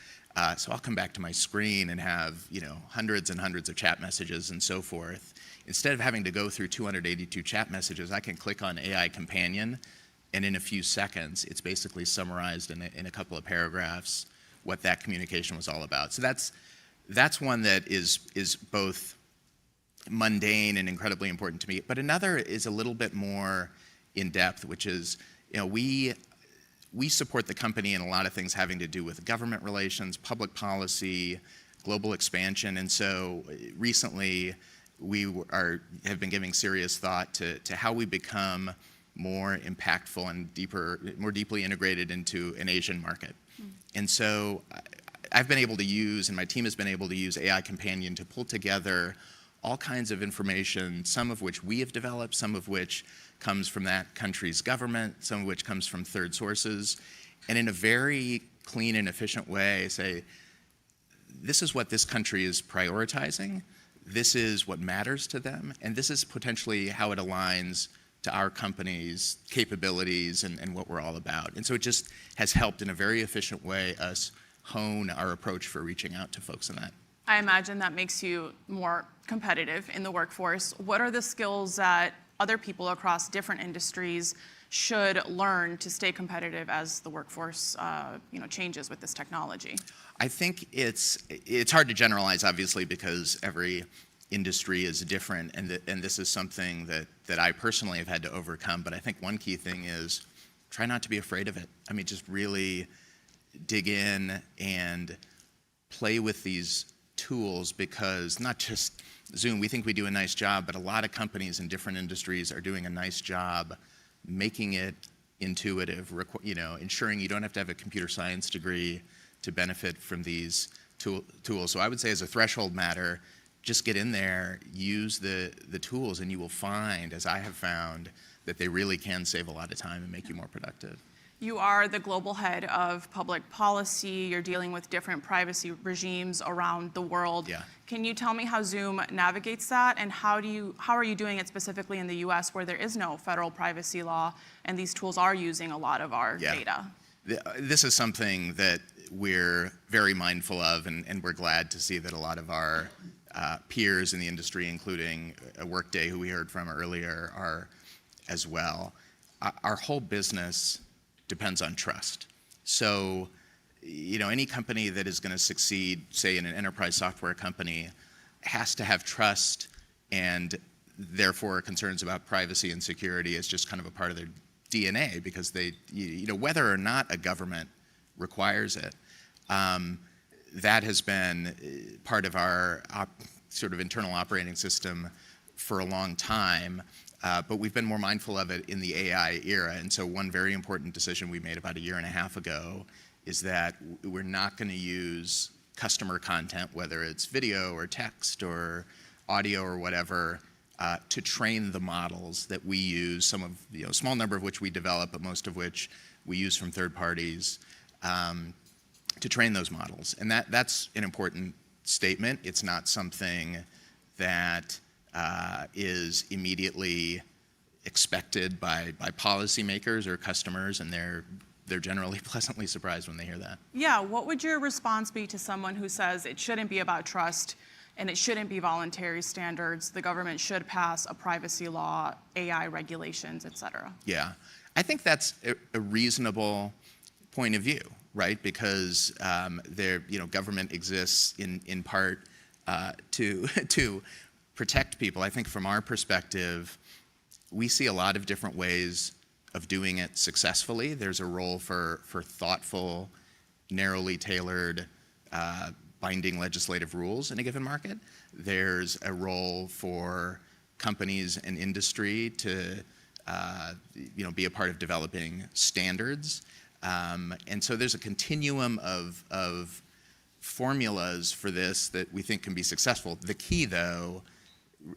So I'll come back to my screen and have, hundreds and hundreds of chat messages and so forth. Instead of having to go through 282 chat messages, I can click on AI Companion, and in a few seconds, it's basically summarized in a couple of paragraphs what that communication was all about. So that's one that is both mundane and incredibly important to me. But another is a little bit more in depth, which is, we support the company in a lot of things having to do with government relations, public policy, global expansion. And so recently, we have been giving serious thought to how we become more impactful and more deeply integrated into an Asian market. And so I've been able to use, and my team has been able to use AI Companion to pull together all kinds of information, some of which we have developed, some of which comes from that country's government, some of which comes from third sources, and in a very clean and efficient way say, this is what this country is prioritizing, this is what matters to them, and this is potentially how it aligns to our company's capabilities and what we're all about. And so it just has helped in a very efficient way us hone our approach for reaching out to folks in that. I imagine that makes you more competitive in the workforce. What are the skills that other people across different industries should learn to stay competitive as the workforce changes with this technology? I think it's hard to generalize, obviously, because every industry is different, and this is something that I personally have had to overcome. But I think one key thing is try not to be afraid of it. I mean, just really dig in and play with these tools, because not just Zoom, we think we do a nice job, but a lot of companies in different industries are doing a nice job making it intuitive, ensuring you don't have to have a computer science degree to benefit from these tools. So I would say as a threshold matter, just get in there, use the tools, and you will find, as I have found, that they really can save a lot of time and make you more productive. You are the global head of public policy. You're dealing with different privacy regimes around the world. Yeah. Can you tell me how Zoom navigates that, and how are you doing it specifically in the US, where there is no federal privacy law and these tools are using a lot of our data? This is something that we're very mindful of, and we're glad to see that a lot of our peers in the industry, including Workday, who we heard from earlier, are as well. Our whole business depends on trust. So, any company that is going to succeed, say in an enterprise software company, has to have trust, and therefore concerns about privacy and security is just kind of a part of their DNA, because they, whether or not a government requires it, that has been part of our sort of internal operating system for a long time. But we've been more mindful of it in the AI era. And so one very important decision we made about 1.5 years ago is that we're not going to use customer content, whether it's video or text or audio or whatever, to train the models that we use, some of, a small number of which we develop, but most of which we use from third parties, to train those models. And that's an important statement. It's not something that is immediately expected by policymakers or customers, and they're generally pleasantly surprised when they hear that. Yeah, what would your response be to someone who says it shouldn't be about trust and it shouldn't be voluntary standards, the government should pass a privacy law, AI regulations, et cetera? Yeah, I think that's a reasonable point of view, right? Because government exists in part to protect people. I think from our perspective, we see a lot of different ways of doing it successfully. There's a role for thoughtful, narrowly tailored, binding legislative rules in a given market. There's a role for companies and industry to be a part of developing standards. And so there's a continuum of formulas for this that we think can be successful. The key, though,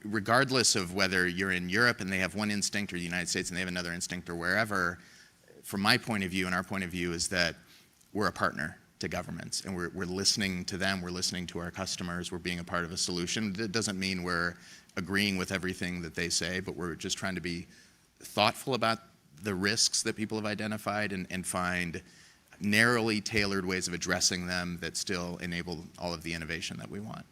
regardless of whether you're in Europe and they have one instinct, or the United States and they have another instinct, or wherever, from my point of view and our point of view is that we're a partner to governments, and we're listening to them, we're listening to our customers, we're being a part of a solution. That doesn't mean we're agreeing with everything that they say, but we're just trying to be thoughtful about the risks that people have identified and find narrowly tailored ways of addressing them that still enable all of the innovation that we want.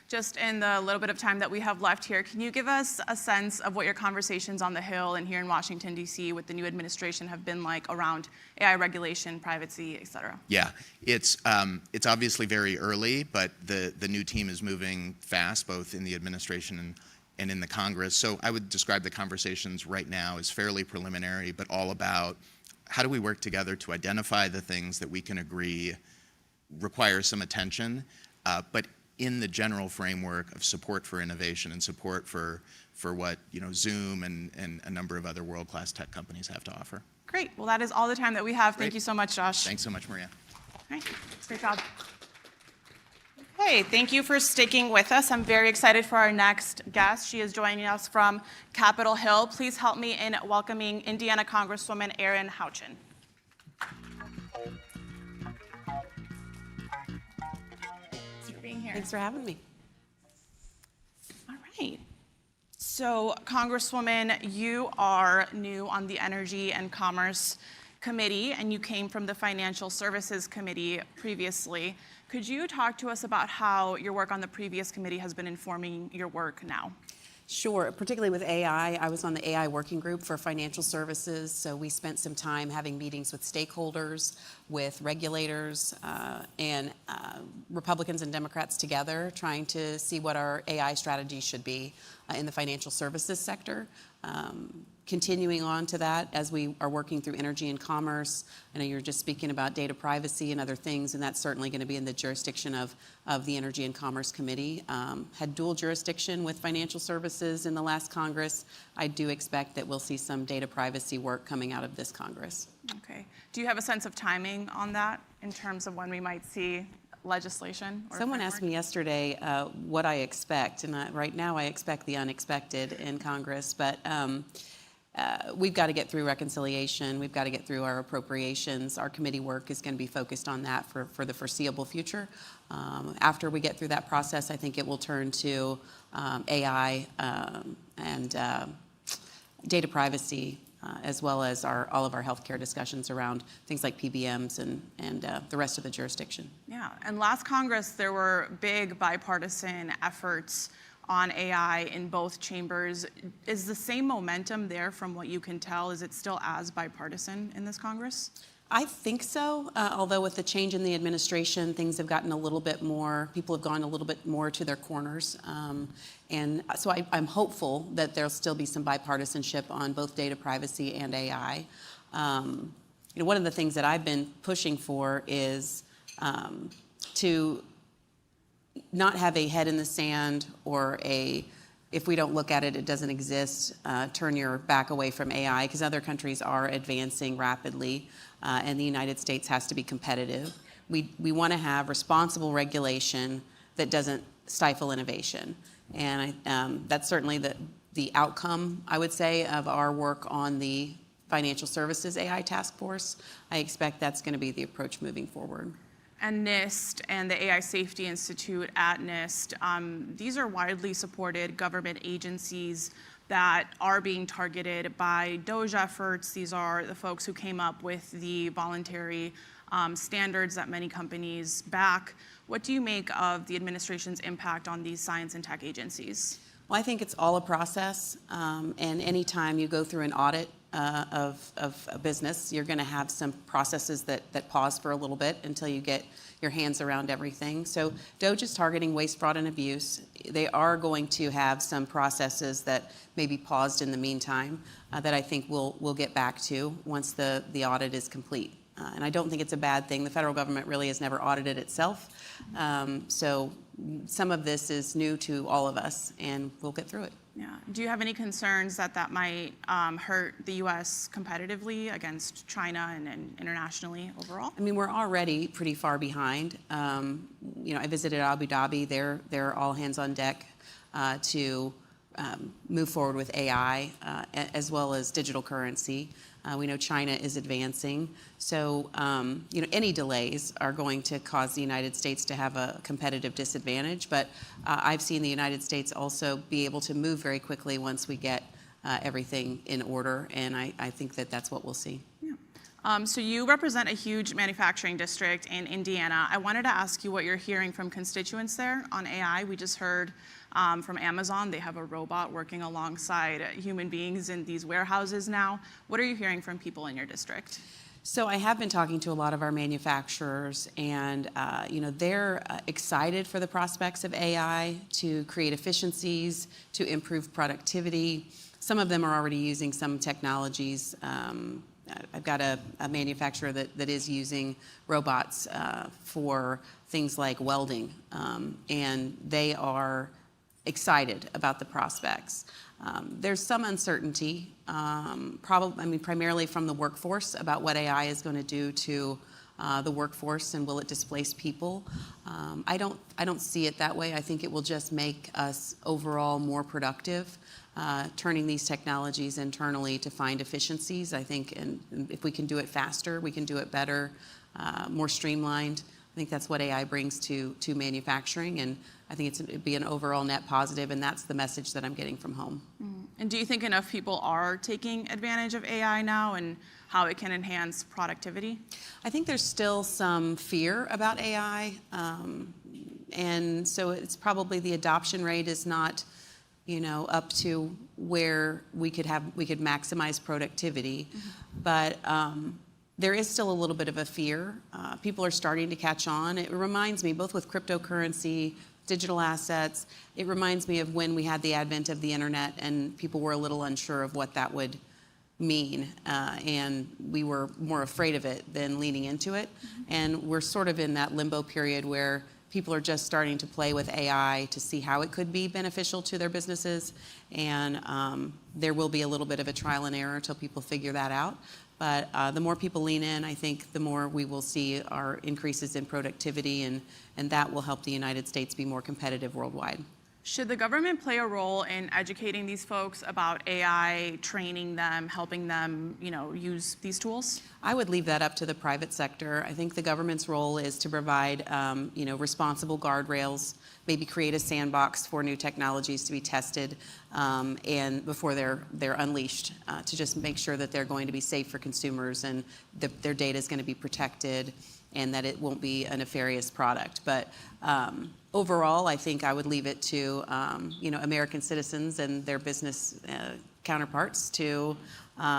Just in the little bit of time that we have left here, can you give us a sense of what your conversations on the Hill and here in Washington, D.C. with the new administration have been like around AI regulation, privacy, et cetera? Yeah, it's obviously very early, but the new team is moving fast, both in the administration and in the Congress. So I would describe the conversations right now as fairly preliminary, but all about how do we work together to identify the things that we can agree require some attention, but in the general framework of support for innovation and support for what Zoom and a number of other world-class tech companies have to offer. Great. Well, that is all the time that we have. Great. Thank you so much, Josh. Thanks so much, Maria. All right. Great job. Hey, thank you for sticking with us. I'm very excited for our next guest. She is joining us from Capitol Hill. Please help me in welcoming Indiana Congresswoman Erin Houchin. Thanks for having me. All right. So, Congresswoman, you are new on the Energy and Commerce Committee, and you came from the Financial Services Committee previously. Could you talk to us about how your work on the previous committee has been informing your work now? Sure, particularly with AI. I was on the AI working group for financial services, so we spent some time having meetings with stakeholders, with regulators, and Republicans and Democrats together, trying to see what our AI strategy should be in the financial services sector. Continuing on to that, as we are working through energy and commerce, I know you're just speaking about data privacy and other things, and that's certainly going to be in the jurisdiction of the Energy and Commerce Committee. Had dual jurisdiction with financial services in the last Congress. I do expect that we'll see some data privacy work coming out of this Congress. Okay. Do you have a sense of timing on that in terms of when we might see legislation? Someone asked me yesterday what I expect, and right now I expect the unexpected in Congress, but we've got to get through reconciliation. We've got to get through our appropriations. Our committee work is going to be focused on that for the foreseeable future. After we get through that process, I think it will turn to AI and data privacy, as well as all of our healthcare discussions around things like PBMs and the rest of the jurisdiction. Yeah, and last Congress, there were big bipartisan efforts on AI in both chambers. Is the same momentum there from what you can tell? Is it still as bipartisan in this Congress? I think so, although with the change in the administration, things have gotten a little bit more, people have gone a little bit more to their corners. And so I'm hopeful that there'll still be some bipartisanship on both data privacy and AI. One of the things that I've been pushing for is to not have a head in the sand or if we don't look at it, it doesn't exist, turn your back away from AI, because other countries are advancing rapidly, and the United States has to be competitive. We want to have responsible regulation that doesn't stifle innovation. And that's certainly outcome, I would say, of our work on the Financial Services AI Task Force. I expect that's going to be the approach moving forward. And NIST and the AI Safety Institute at NIST, these are widely supported government agencies that are being targeted by DOGE efforts. These are the folks who came up with the voluntary standards that many companies back. What do you make of the administration's impact on these science and tech agencies? Well, I think it's all a process, and anytime you go through an audit of a business, you're going to have some processes that pause for a little bit until you get your hands around everything. So DOGE is targeting waste, fraud, and abuse. They are going to have some processes that may be paused in the meantime that I think we'll get back to once the audit is complete. And I don't think it's a bad thing. The federal government really has never audited itself. So some of this is new to all of us, and we'll get through it. Yeah. Do you have any concerns that might hurt the U.S. competitively against China and internationally overall? I mean, we're already pretty far behind. I visited Abu Dhabi. They're all hands on deck to move forward with AI as well as digital currency. We know China is advancing. So, any delays are going to cause the United States to have a competitive disadvantage. But I've seen the United States also be able to move very quickly once we get everything in order. And I think that's what we'll see. Yeah. So you represent a huge manufacturing district in Indiana. I wanted to ask you what you're hearing from constituents there on AI. We just heard from Amazon. They have a robot working alongside human beings in these warehouses now. What are you hearing from people in your district? So I have been talking to a lot of our manufacturers, and they're excited for the prospects of AI to create efficiencies, to improve productivity. Some of them are already using some technologies. I've got a manufacturer that is using robots for things like welding, and they are excited about the prospects. There's some uncertainty, primarily from the workforce about what AI is going to do to the workforce and will it displace people. I don't see it that way. I think it will just make us overall more productive, turning these technologies internally to find efficiencies. I think, and if we can do it faster, we can do it better, more streamlined. I think that's what AI brings to manufacturing, and I think it'd be an overall net positive, and that's the message that I'm getting from home. And do you think enough people are taking advantage of AI now and how it can enhance productivity? I think there's still some fear about AI, and so it's probably the adoption rate is not, up to where we could maximize productivity, but there is still a little bit of a fear. People are starting to catch on. It reminds me, both with cryptocurrency, digital assets, it reminds me of when we had the advent of the internet and people were a little unsure of what that would mean, and we were more afraid of it than leaning into it. And we're sort of in that limbo period where people are just starting to play with AI to see how it could be beneficial to their businesses, and there will be a little bit of a trial and error until people figure that out. But the more people lean in, I think the more we will see our increases in productivity, and that will help the United States be more competitive worldwide. Should the government play a role in educating these folks about AI, training them, helping them, use these tools? I would leave that up to the private sector. I think the government's role is to provide, responsible guardrails, maybe create a sandbox for new technologies to be tested, and before they're unleashed, to just make sure that they're going to be safe for consumers and their data is going to be protected, and that it won't be a nefarious product. But overall, I think I would leave it to American citizens and their business counterparts to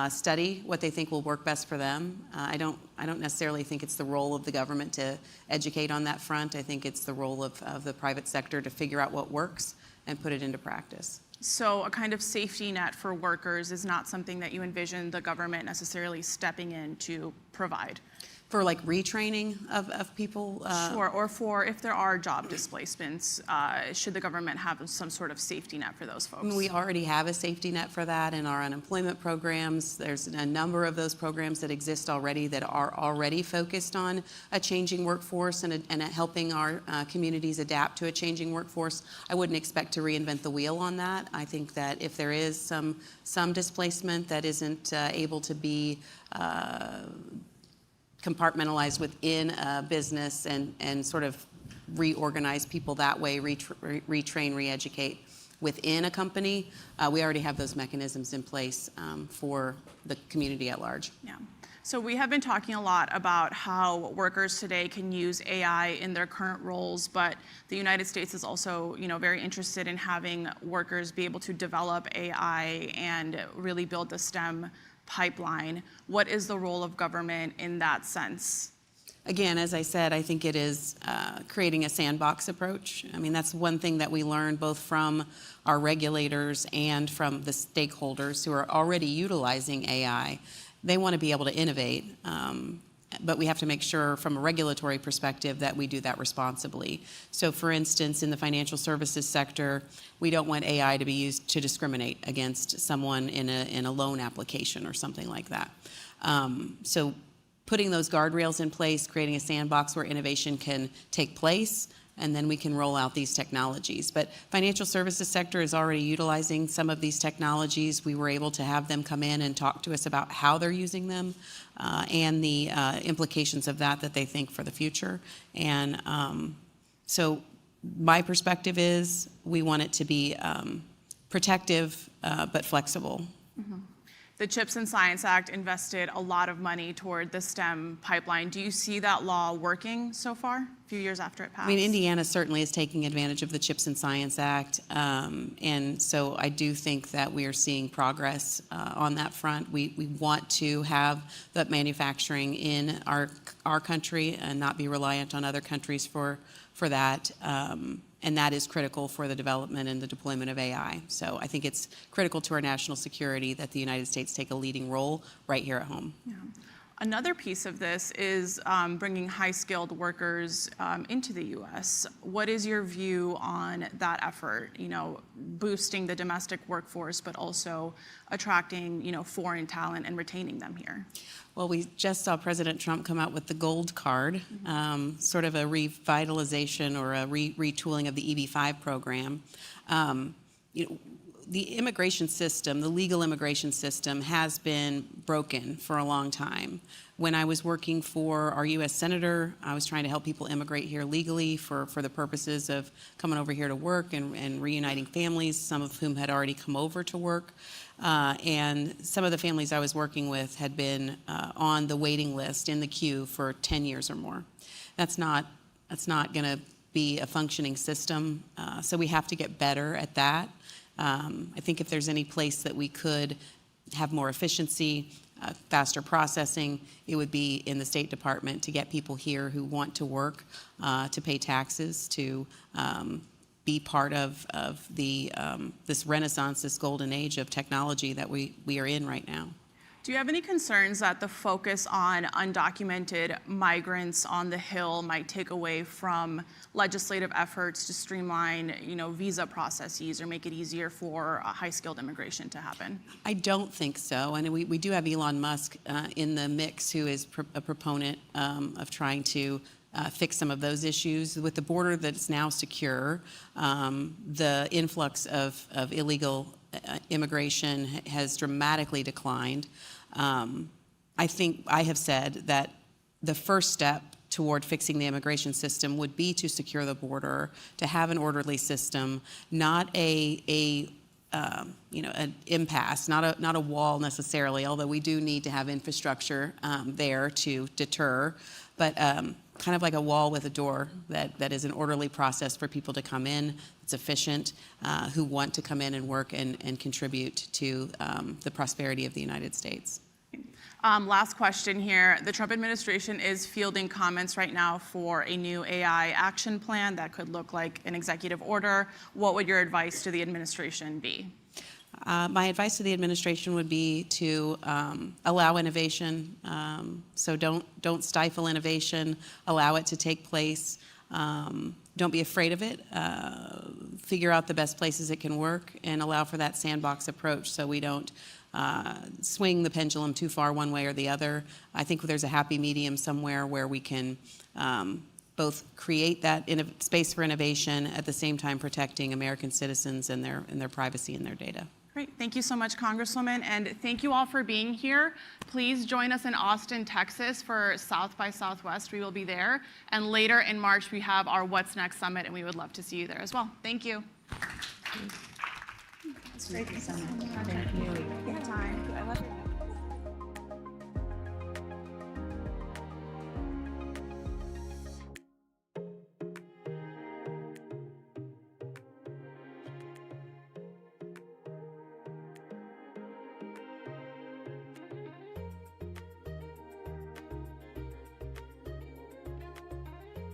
study what they think will work best for them. I don't necessarily think it's the role of the government to educate on that front. I think it's the role of the private sector to figure out what works and put it into practice. So a kind of safety net for workers is not something that you envision the government necessarily stepping in to provide? For like retraining of people? Sure, or for if there are job displacements, should the government have some sort of safety net for those folks? We already have a safety net for that in our unemployment programs. There's a number of those programs that exist already that are already focused on a changing workforce and helping our communities adapt to a changing workforce. I wouldn't expect to reinvent the wheel on that. I think that if there is some displacement that isn't able to be compartmentalized within a business and sort of reorganize people that way, retrain, re-educate within a company, we already have those mechanisms in place for the community at large. Yeah. So we have been talking a lot about how workers today can use AI in their current roles, but the United States is also, very interested in having workers be able to develop AI and really build the STEM pipeline. What is the role of government in that sense? Again, as I said, I think it is creating a sandbox approach. I mean, that's one thing that we learned both from our regulators and from the stakeholders who are already utilizing AI. They want to be able to innovate, but we have to make sure from a regulatory perspective that we do that responsibly. So for instance, in the financial services sector, we don't want AI to be used to discriminate against someone in a loan application or something like that. So putting those guardrails in place, creating a sandbox where innovation can take place, and then we can roll out these technologies. But financial services sector is already utilizing some of these technologies. We were able to have them come in and talk to us about how they're using them and the implications of that they think for the future. And so my perspective is we want it to be protective but flexible. Mm-hmm. The CHIPS and Science Act invested a lot of money toward the STEM pipeline. Do you see that law working so far, a few years after it passed? I mean, Indiana certainly is taking advantage of the CHIPS and Science Act, and so I do think that we are seeing progress on that front. We want to have that manufacturing in our country and not be reliant on other countries for that. And that is critical for the development and the deployment of AI. So I think it's critical to our national security that the United States take a leading role right here at home. Yeah. Another piece of this is bringing high-skilled workers into the U.S. What is your view on that effort? Boosting the domestic workforce, but also attracting, foreign talent and retaining them here. Well, we just saw President Trump come out with the gold card, sort of a revitalization or a retooling of the EB-5 program. The immigration system, the legal immigration system, has been broken for a long time. When I was working for our U.S. Senator, I was trying to help people immigrate here legally for the purposes of coming over here to work and reuniting families, some of whom had already come over to work. And some of the families I was working with had been on the waiting list in the queue for 10 years or more. That's not going to be a functioning system, so we have to get better at that. I think if there's any place that we could have more efficiency, faster processing, it would be in the State Department to get people here who want to work, to pay taxes, to be part of this renaissance, this golden age of technology that we are in right now. Do you have any concerns that the focus on undocumented migrants on the Hill might take away from legislative efforts to streamline, visa processes or make it easier for high-skilled immigration to happen? I don't think so. And we do have Elon Musk in the mix, who is a proponent of trying to fix some of those issues. With the border that's now secure, the influx of illegal immigration has dramatically declined. I think I have said that the first step toward fixing the immigration system would be to secure the border, to have an orderly system, not an impasse, not a wall necessarily, although we do need to have infrastructure there to deter, but kind of like a wall with a door that is an orderly process for people to come in. It's efficient, who want to come in and work and contribute to the prosperity of the United States. Last question here. The Trump administration is fielding comments right now for a new AI action plan that could look like an executive order. What would your advice to the administration be? My advice to the administration would be to allow innovation. So don't stifle innovation. Allow it to take place. Don't be afraid of it. Figure out the best places it can work and allow for that sandbox approach so we don't swing the pendulum too far one way or the other. I think there's a happy medium somewhere where we can both create that space for innovation at the same time protecting American citizens and their privacy and their data. Great. Thank you so much, Congresswoman, and thank you all for being here. Please join us in Austin, Texas for South by Southwest. We will be there. And later in March, we have our What's Next Summit, and we would love to see you there as well. Thank you. Thank you. Thank you.